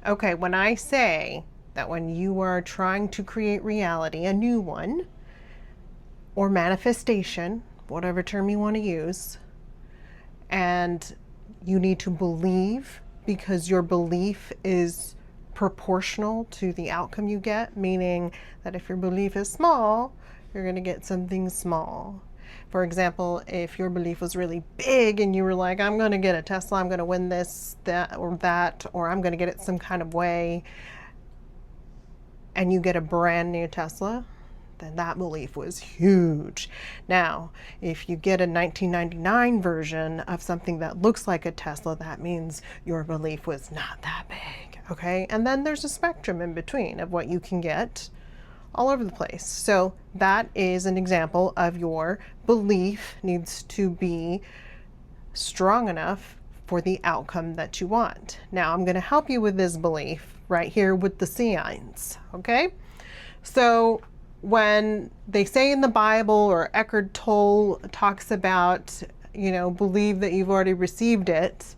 Okay, when I say that when you are trying to create reality, a new one, or manifestation, whatever term you want to use, and you need to believe because your belief is proportional to the outcome you get, meaning that if your belief is small, you're going to get something small. For example, if your belief was really big and you were like, I'm going to get a Tesla, I'm going to win this, that, or I'm going to get it some kind of way, and you get a brand new Tesla, then that belief was huge. Now, if you get a 1999 version of something that looks like a Tesla, that means your belief was not that big, okay? And then there's a spectrum in between of what you can get all over the place. So that is an example of your belief needs to be strong enough for the outcome that you want. Now, I'm going to help you with this belief right here with the signs, okay? So when they say in the Bible, or Eckhart Tolle talks about, believe that you've already received it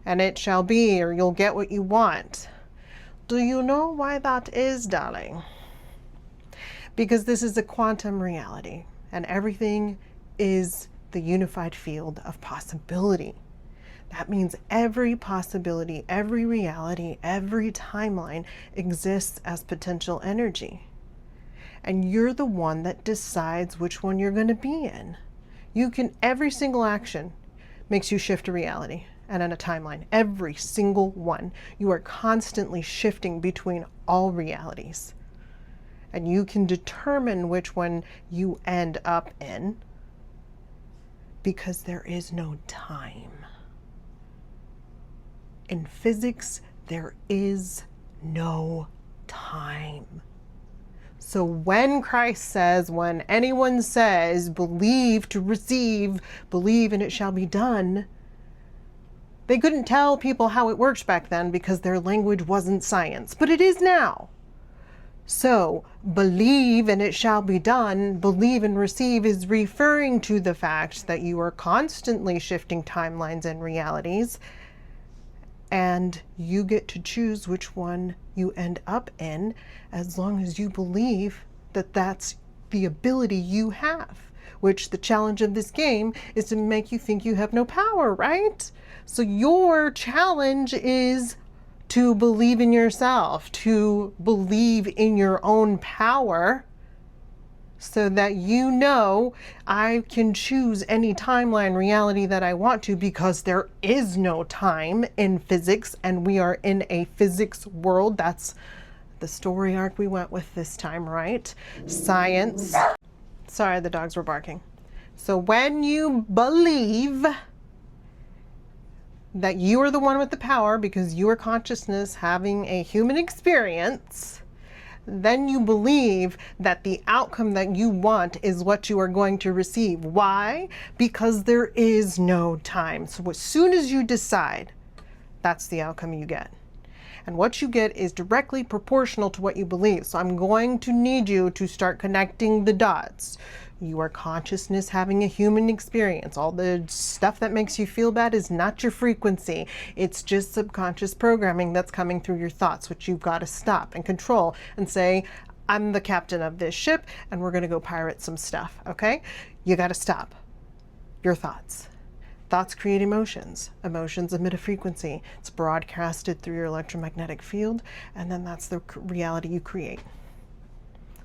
and it shall be, or you'll get what you want. Do you know why that is, darling? Because this is a quantum reality and everything is the unified field of possibility. That means every possibility, every reality, every timeline exists as potential energy. And you're the one that decides which one you're going to be in. Every single action makes you shift a reality and in a timeline. Every single one. You are constantly shifting between all realities. And you can determine which one you end up in because there is no time. In physics, there is no time. So when Christ says, when anyone says, believe to receive, believe and it shall be done, they couldn't tell people how it works back then because their language wasn't science, but it is now. So believe and it shall be done, believe and receive is referring to the fact that you are constantly shifting timelines and realities, and you get to choose which one you end up in as long as you believe that that's the ability you have, which the challenge of this game is to make you think you have no power, right? So your challenge is to believe in yourself, to believe in your own power, so that I can choose any timeline reality that I want to because there is no time in physics and we are in a physics world. That's the story arc we went with this time, right? Science. Sorry, the dogs were barking. So when you believe that you are the one with the power because you are consciousness having a human experience, then you believe that the outcome that you want is what you are going to receive. Why? Because there is no time. So as soon as you decide, that's the outcome you get. And what you get is directly proportional to what you believe. So I'm going to need you to start connecting the dots. You are consciousness having a human experience. All the stuff that makes you feel bad is not your frequency. It's just subconscious programming that's coming through your thoughts, which you've got to stop and control and say, I'm the captain of this ship and we're going to go pirate some stuff, okay? You got to stop your thoughts. Thoughts create emotions. Emotions emit a frequency. It's broadcasted through your electromagnetic field, and then that's the reality you create.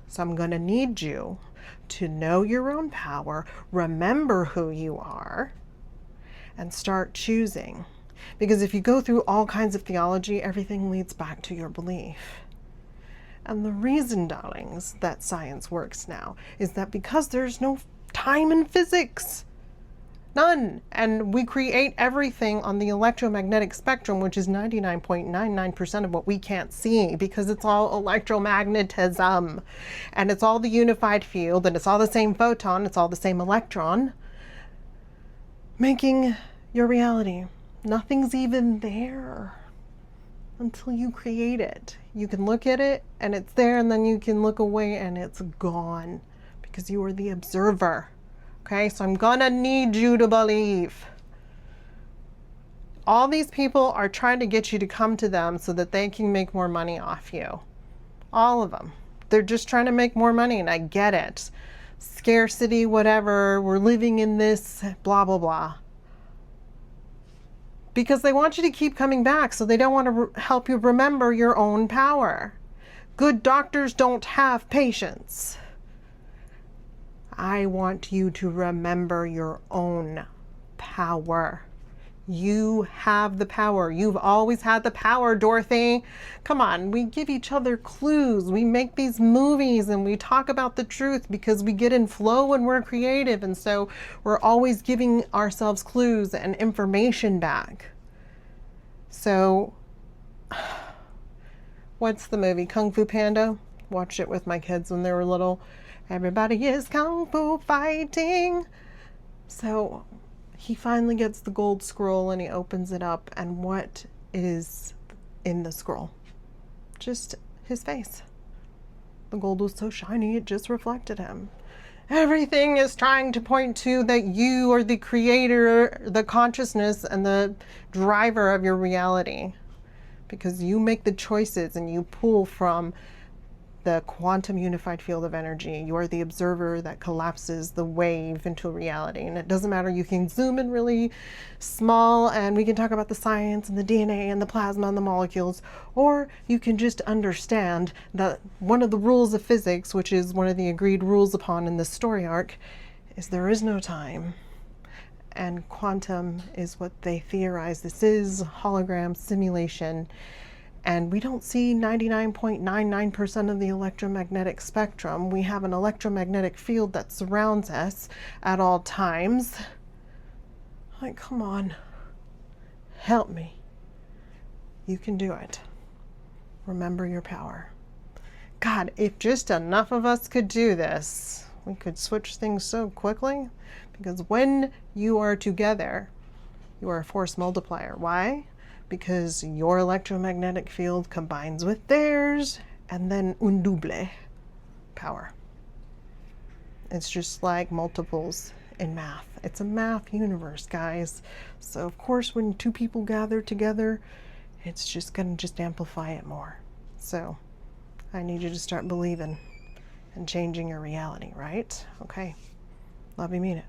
So I'm going to need you to know your own power, remember who you are, and start choosing. Because if you go through all kinds of theology, everything leads back to your belief. And the reason, darlings, that science works now is that because there's no time in physics. None. And we create everything on the electromagnetic spectrum, which is 99.99% of what we can't see because it's all electromagnetism. And it's all the unified field, and it's all the same photon, it's all the same electron, making your reality. Nothing's even there until you create it. You can look at it and it's there, and then you can look away and it's gone because you are the observer. Okay, so I'm gonna need you to believe. All these people are trying to get you to come to them so that they can make more money off you. All of them. They're just trying to make more money, and I get it. Scarcity, whatever, we're living in this, blah, blah, blah. Because they want you to keep coming back, so they don't want to help you remember your own power. Good doctors don't have patience. I want you to remember your own power. You have the power. You've always had the power, Dorothy. Come on, we give each other clues. We make these movies and we talk about the truth because we get in flow when we're creative. And so we're always giving ourselves clues and information back. So, what's the movie? Kung Fu Panda? Watched it with my kids when they were little. Everybody is Kung Fu fighting. So, he finally gets the gold scroll and he opens it up, and what is in the scroll? Just his face. The gold was so shiny it just reflected him. Everything is trying to point to that you are the creator, the consciousness, and the driver of your reality, because you make the choices and you pull from the quantum unified field of energy. You are the observer that collapses the wave into reality. And it doesn't matter, you can zoom in really small and we can talk about the science and the DNA and the plasma and the molecules, or you can just understand that one of the rules of physics, which is one of the agreed rules upon in this story arc, is there is no time. And quantum is what they theorize this is, hologram simulation. And we don't see 99.99% of the electromagnetic spectrum. We have an electromagnetic field that surrounds us at all times. Like, come on, help me. You can do it. Remember your power. God, if just enough of us could do this, we could switch things so quickly. Because when you are together, you are a force multiplier. Why? Because your electromagnetic field combines with theirs, and then un double power. It's just like multiples in math. It's a math universe, guys. So of course, when two people gather together, it's just gonna amplify it more. So I need you to start believing and changing your reality, right? Okay. Love you, mean it.